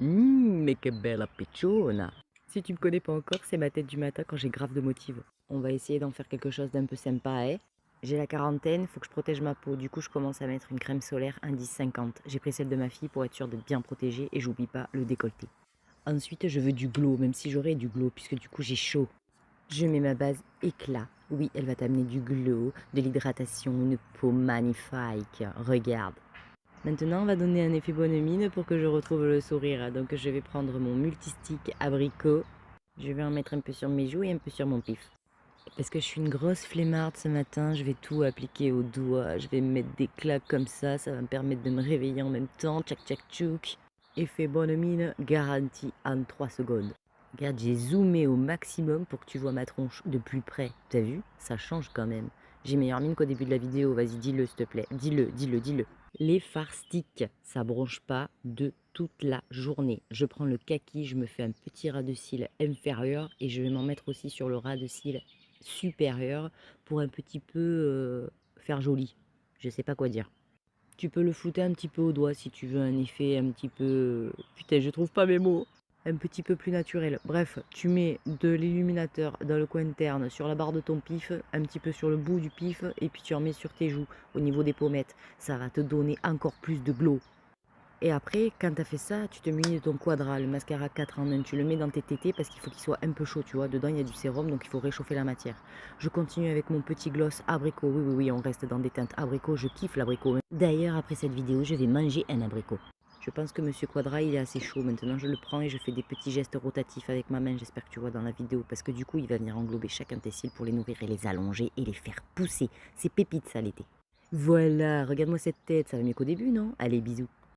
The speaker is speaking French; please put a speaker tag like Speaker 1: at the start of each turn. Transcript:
Speaker 1: Mais que bella picciona! Si tu me connais pas encore, c'est ma tête du matin quand j'ai grave de motive. On va essayer d'en faire quelque chose d'un peu sympa, hein. J'ai la quarantaine, faut que je protège ma peau. Du coup, je commence à mettre une crème solaire indice 50. J'ai pris celle de ma fille pour être sûre d'être bien protégée et j'oublie pas le décolleté. Ensuite, je veux du glow, même si j'aurai du glow, puisque du coup, j'ai chaud. Je mets ma base éclat. Oui, elle va t'amener du glow, de l'hydratation, une peau magnifique. Regarde. Maintenant, on va donner un effet bonne mine pour que je retrouve le sourire. Donc, je vais prendre mon multistick abricot. Je vais en mettre un peu sur mes joues et un peu sur mon pif. Parce que je suis une grosse flemmarde ce matin, je vais tout appliquer au doigt. Je vais me mettre des claques comme ça va me permettre de me réveiller en même temps. Tchac tchac tchouk. Effet bonne mine garanti en 3 secondes. Regarde, j'ai zoomé au maximum pour que tu vois ma tronche de plus près. T'as vu? Ça change quand même. J'ai meilleure mine qu'au début de la vidéo. Vas-y, dis-le s'il te plaît. Dis-le, dis-le, dis-le. Les fard sticks, ça bronche pas de toute la journée. Je prends le kaki, je me fais un petit ras de cils inférieur et je vais m'en mettre aussi sur le ras de cils supérieur pour un petit peu faire joli. Je sais pas quoi dire. Tu peux le flouter un petit peu au doigt si tu veux un effet un petit peu... Putain, je trouve pas mes mots. Un petit peu plus naturel. Bref, tu mets de l'illuminateur dans le coin interne, sur la barre de ton pif, un petit peu sur le bout du pif, et puis tu en mets sur tes joues, au niveau des pommettes. Ça va te donner encore plus de glow. Et après, quand tu as fait ça, tu te munis de ton quadra, le mascara 4 en 1. Tu le mets dans tes tétés parce qu'il faut qu'il soit un peu chaud, tu vois. Dedans, il y a du sérum, donc il faut réchauffer la matière. Je continue avec mon petit gloss abricot. Oui, oui, oui, on reste dans des teintes abricot. Je kiffe l'abricot. D'ailleurs, après cette vidéo, je vais manger un abricot. Je pense que Monsieur Quadra, il est assez chaud. Maintenant, je le prends et je fais des petits gestes rotatifs avec ma main. J'espère que tu vois dans la vidéo. Parce que du coup, il va venir englober chaque intestine pour les nourrir et les allonger et les faire pousser. C'est pépite, ça, l'été. Voilà, regarde-moi cette tête. Ça va mieux qu'au début, non? Allez, bisous.